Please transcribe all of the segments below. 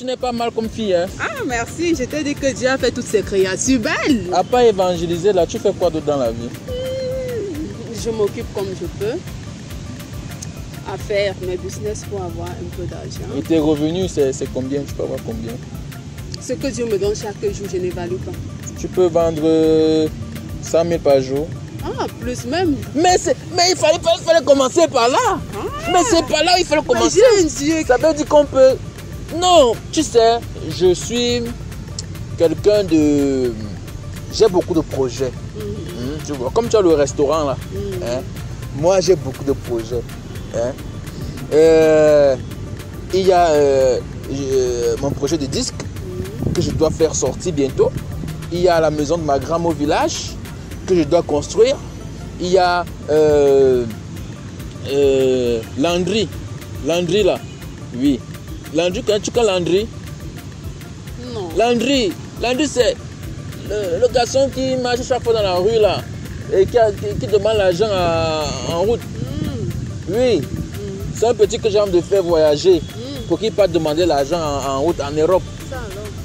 n'es pas mal comme fille. Hein? Ah, merci. Je t'ai dit que Dieu a fait toutes ces créatures belles. À part évangéliser, là, tu fais quoi d'autre dans la vie? Je m'occupe comme je peux à faire mes business pour avoir un peu d'argent. Et tes revenus, c'est combien? Tu peux avoir combien? Ce que Dieu me donne chaque jour, je n'évalue pas. Tu peux vendre 100 000 par jour. Ah, plus même. Mais il fallait commencer par là. Ah. Mais c'est par là où il fallait commencer. Dieu. Ça veut dire qu'on peut... Non, tu sais, je suis quelqu'un de... J'ai beaucoup de projets. Tu vois, comme tu as le restaurant là. Hein? Moi, j'ai beaucoup de projets. Hein? Il y a mon projet de disque que je dois faire sortir bientôt. Il y a la maison de ma grand-mère au village que je dois construire. Il y a Landry. Landry là. Oui. Landry, quand tu connais Landry? Non. Landry c'est le garçon qui marche chaque fois dans la rue là. Et qui demande l'argent en route. Oui. C'est un petit que j'ai envie de faire voyager pour qu'il parte demander l'argent en route en Europe.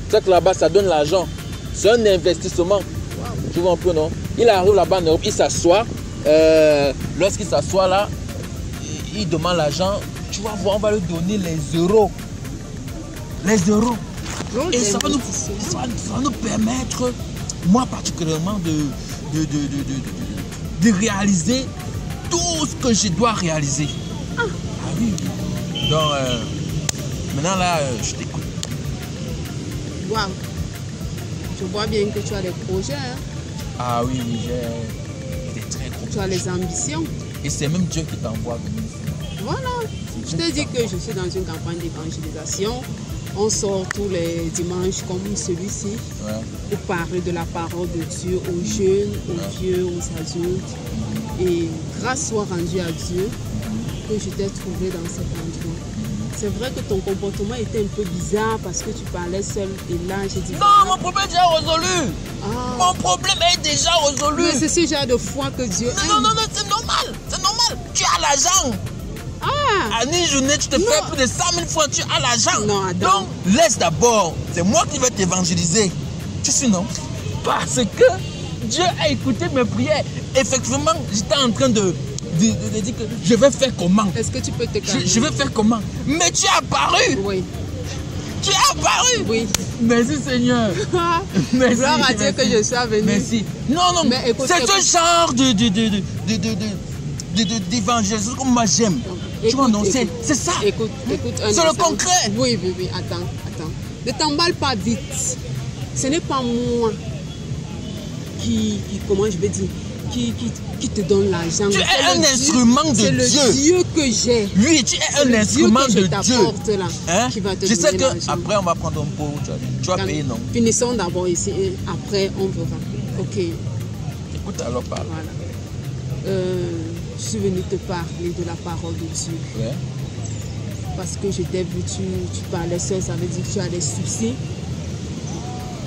C'est que là-bas, ça donne l'argent. C'est un investissement. Wow. Tu vois un peu, non? Il arrive là-bas en Europe, il s'assoit. Lorsqu'il s'assoit là, il demande l'argent. Tu vas voir, on va lui donner les euros. Les euros. Et ça va nous permettre, moi particulièrement, de réaliser tout ce que je dois réaliser. Ah oui. Donc, maintenant là, je t'écoute. Waouh. Je vois bien que tu as des projets. Hein? Ah oui, j'ai des très gros projets. Tu as les ambitions. Et c'est même Dieu qui t'envoie venir ici. Voilà. Je te dis que je suis dans une campagne d'évangélisation. On sort tous les dimanches comme celui-ci pour parler de la parole de Dieu aux jeunes, aux vieux, aux adultes. Et grâce soit rendue à Dieu que je t'ai trouvé dans cet endroit. C'est vrai que ton comportement était un peu bizarre parce que tu parlais seul et là j'ai dit... Non, mon problème est déjà résolu. Mon problème est déjà résolu. Mais c'est ce genre de foi que Dieu aime. Non, c'est normal. C'est normal. Tu as l'argent. À une journée, tu te fais plus de 100 000 francs, tu as l'argent. Non, Adam. Donc, laisse d'abord. C'est moi qui vais t'évangéliser. Tu sais, non? Parce que Dieu a écouté mes prières. Effectivement, j'étais en train de dire que je vais faire comment? Est-ce que tu peux te calmer? Je vais faire comment? Mais tu es apparu. Oui. Tu es apparu. Oui. Merci Seigneur. Merci. Gloire à Dieu que je sois venu. Merci. Non, c'est ce genre d'évangélisme que moi j'aime. Tu vois, non, c'est ça. Écoute, c'est le concret. Oui, attends. Ne t'emballe pas vite. Ce n'est pas moi qui comment je vais dire, qui te donne l'argent. Tu es un instrument de Dieu. C'est le Dieu que j'ai. Oui, tu es un instrument de Dieu. Là, hein? Qui va te je sais l'argent. qu'après, on va prendre un pot. Tu vas payer, non? Finissons d'abord ici et après, on verra. Ok. Écoute alors, parle. Voilà. Je suis venue te parler de la parole de Dieu. Ouais. Parce que je t'ai vu, tu parlais seul, ça veut dire que tu as des soucis.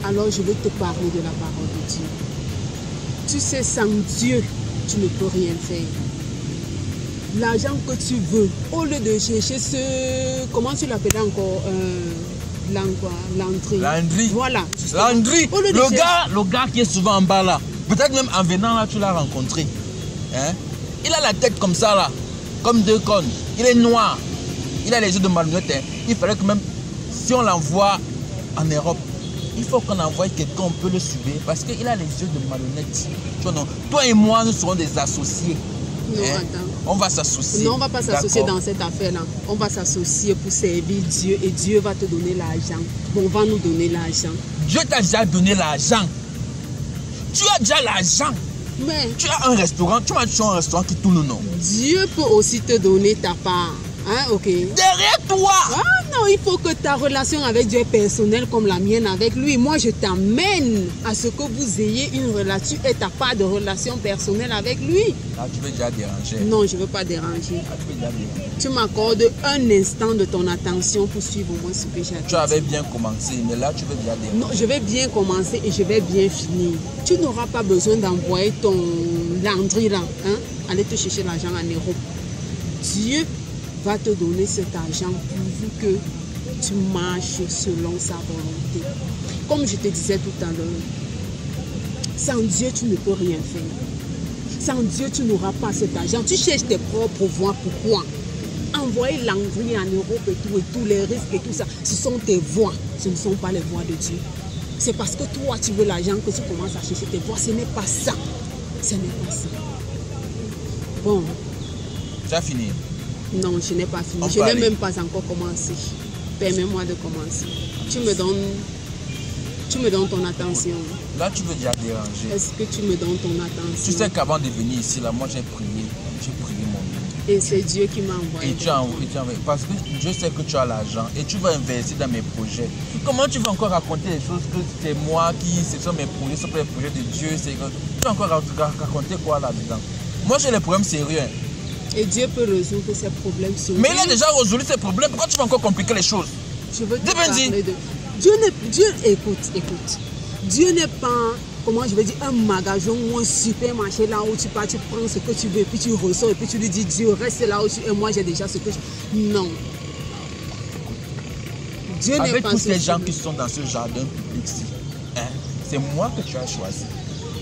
Alors je veux te parler de la parole de Dieu. Tu sais, sans Dieu, tu ne peux rien faire. L'argent que tu veux, au lieu de chercher ce... Comment tu l'appelles encore Landry. Voilà. Landry. Le gars qui est souvent en bas là. Peut-être même en venant là, tu l'as rencontré. Hein? Il a la tête comme ça là. Comme deux cônes. Il est noir. Il a les yeux de marionnette. Hein. Il fallait que même si on l'envoie en Europe, il faut qu'on envoie quelqu'un, on peut le suivre. Parce qu'il a les yeux de marionnette. Tu vois, non? Toi et moi, nous serons des associés. Non, hein? attends. On va s'associer. Non, on ne va pas s'associer dans cette affaire-là. On va s'associer pour servir Dieu et Dieu va te donner l'argent. On va nous donner l'argent. Dieu t'a déjà donné l'argent. Tu as déjà l'argent. Mais tu as un restaurant, tu as un restaurant qui tourne, non? Dieu peut aussi te donner ta part. Hein, ok. Derrière toi. Ah non, il faut que ta relation avec Dieu est personnelle comme la mienne avec lui. Moi, je t'amène à ce que vous ayez une relation et ta part de relation personnelle avec lui. Ah, tu veux déjà déranger? Non, je ne veux pas déranger. Ah, tu veux déjà déranger. Tu m'accordes un instant de ton attention pour suivre au moins ce que j'ai à dire. Tu avais bien commencé, mais là, tu veux déjà déranger. Non, je vais bien commencer et je vais bien finir. Tu n'auras pas besoin d'envoyer ton Landry là, hein, aller te chercher l'argent en Europe. Dieu va te donner cet argent pourvu que tu marches selon sa volonté. Comme je te disais tout à l'heure, sans Dieu, tu ne peux rien faire. Sans Dieu, tu n'auras pas cet argent. Tu cherches tes propres voies. Pourquoi? Envoyer l'engrais en Europe et tous les risques et tout ça, ce sont tes voies. Ce ne sont pas les voies de Dieu. C'est parce que toi, tu veux l'argent que tu commences à chercher tes voies. Ce n'est pas ça. Ce n'est pas ça. Bon. Tu as fini? Non, je n'ai pas fini. Je n'ai même pas encore commencé. Permets-moi de commencer. Tu me donnes ton attention. Là, tu veux déjà déranger. Est-ce que tu me donnes ton attention? Tu sais qu'avant de venir ici, là, moi, j'ai prié mon Dieu. Et c'est Dieu qui m'a envoyé. Et tu as envoyé. Parce que Dieu sait que tu as l'argent et tu vas investir dans mes projets. Comment tu vas encore raconter les choses que c'est moi ce sont mes projets, ce sont les projets de Dieu. Tu vas encore raconter quoi là-dedans? Moi, j'ai les problèmes sérieux. Et Dieu peut résoudre ces problèmes sérieux. Mais il a déjà résolu ces problèmes. Pourquoi tu vas encore compliquer les choses? Je veux te parler de... Écoute. Dieu n'est pas, comment je vais dire, un magasin ou un supermarché là où tu pars, tu prends ce que tu veux, et puis tu ressors, et puis tu lui dis, Dieu, reste là où tu es, moi j'ai déjà ce que je... Non. Dieu n'est pas... Avec tous ces gens qui sont dans ce jardin public-ci, hein, c'est moi que tu as choisi.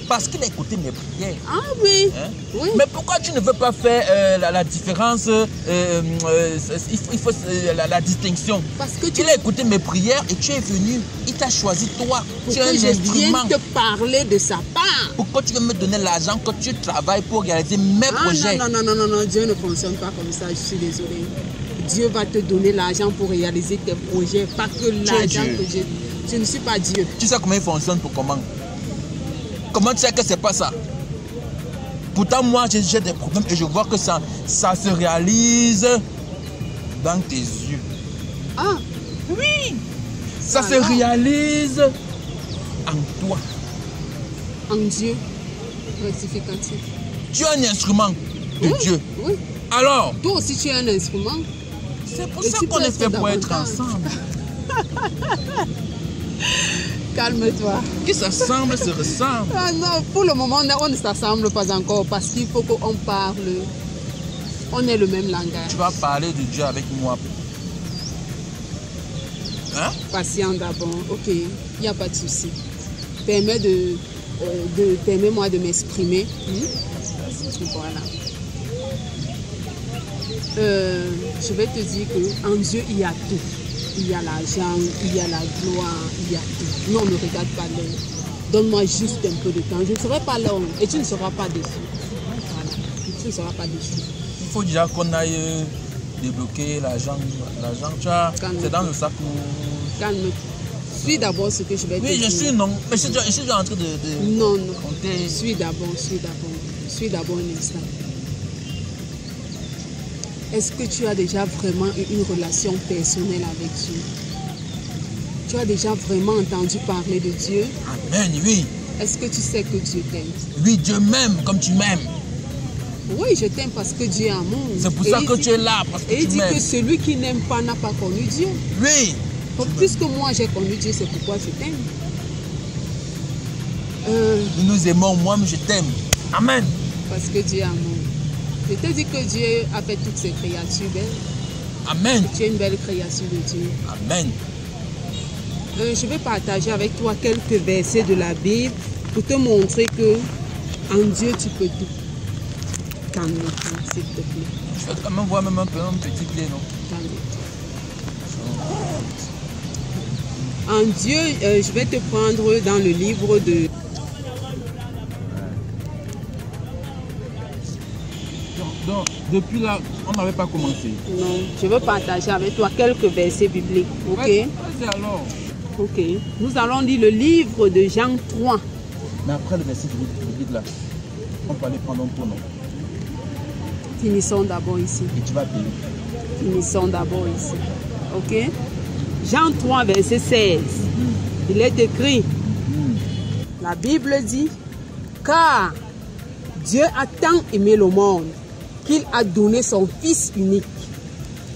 Parce qu'il a écouté mes prières. Ah oui, hein? Oui. Mais pourquoi tu ne veux pas faire la différence, il faut la distinction? Parce que il a écouté mes prières et tu es venu, il t'a choisi toi. Pour que je vienne te parler de sa part. Pourquoi tu veux me donner l'argent que tu travailles pour réaliser mes projets? Non, Dieu ne fonctionne pas comme ça, je suis désolée. Dieu va te donner l'argent pour réaliser tes projets, pas que l'argent que j'ai. Je ne suis pas Dieu. Tu sais comment il fonctionne pour comment? Comment tu sais que c'est pas ça? Pourtant, moi, j'ai des problèmes et je vois que ça se réalise dans tes yeux. Ah, oui! Ça se réalise en toi. En Dieu, rectificatif. Tu es un instrument de Dieu. Oui. Alors? Toi aussi, tu es un instrument. C'est pour ça qu'on est fait pour être ensemble. Calme-toi. Qui s'assemble se ressemble. Ah non, pour le moment, on ne s'assemble pas encore parce qu'il faut qu'on parle. On ait le même langage. Tu vas parler de Dieu avec moi. Hein? Patient d'abord. Ok, il n'y a pas de souci. Permets-moi de m'exprimer. Voilà. Je vais te dire qu'en Dieu, il y a tout. Il y a l'argent, il y a la gloire, il y a tout. Non, ne regarde pas l'heure. Donne-moi juste un peu de temps. Je ne serai pas là et tu ne seras pas déçu. Voilà. Tu ne seras pas déçu. Il faut déjà qu'on aille débloquer l'argent. Tu vois, c'est dans le sac où... Calme-toi. Suis d'abord ce que je vais te dire. Oui, je suis non. Mais je suis déjà en train de non. compter. Suis d'abord un instant. Est-ce que tu as déjà vraiment eu une relation personnelle avec Dieu? Tu as déjà vraiment entendu parler de Dieu? Amen, oui. Est-ce que tu sais que Dieu t'aime? Oui, Dieu m'aime comme tu m'aimes. Oui, je t'aime parce que Dieu est amour. C'est pour ça que tu es là, parce que tu m'aimes. Et il dit que celui qui n'aime pas n'a pas connu Dieu. Oui. Puisque moi j'ai connu Dieu, c'est pourquoi je t'aime. Nous nous aimons, moi je t'aime. Amen. Parce que Dieu est amour. Je te dis que Dieu a fait toutes ces créatures belles. Amen. Tu es une belle créature de Dieu. Amen. Je vais partager avec toi quelques versets de la Bible pour te montrer que en Dieu tu peux tout. Calme-toi, s'il te plaît. Je vais quand même voir même un petit clé, non? Calme-toi. En Dieu, je vais te prendre dans le livre de... Donc, depuis là, on n'avait pas commencé. Non, je veux partager avec toi quelques versets bibliques, ok? Vas-y alors. Ok, nous allons lire le livre de Jean 3. Mais après le verset biblique là, on peut aller prendre un tour, non? Finissons d'abord ici. Et tu vas payer. Finissons d'abord ici, ok? Jean 3, verset 16. Il est écrit, la Bible dit, car Dieu a tant aimé le monde qu'il a donné son Fils unique,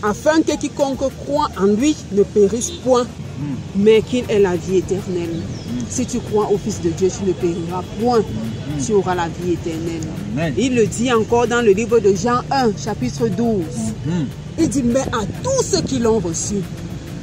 afin que quiconque croit en lui ne périsse point, mais qu'il ait la vie éternelle. Si tu crois au Fils de Dieu, tu ne périras point, tu auras la vie éternelle. Amen. Il le dit encore dans le livre de Jean 1, chapitre 12. Il dit, mais à tous ceux qui l'ont reçu,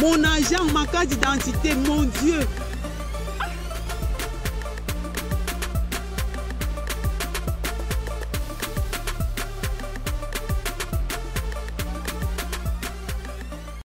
mon argent, ma carte d'identité, mon Dieu.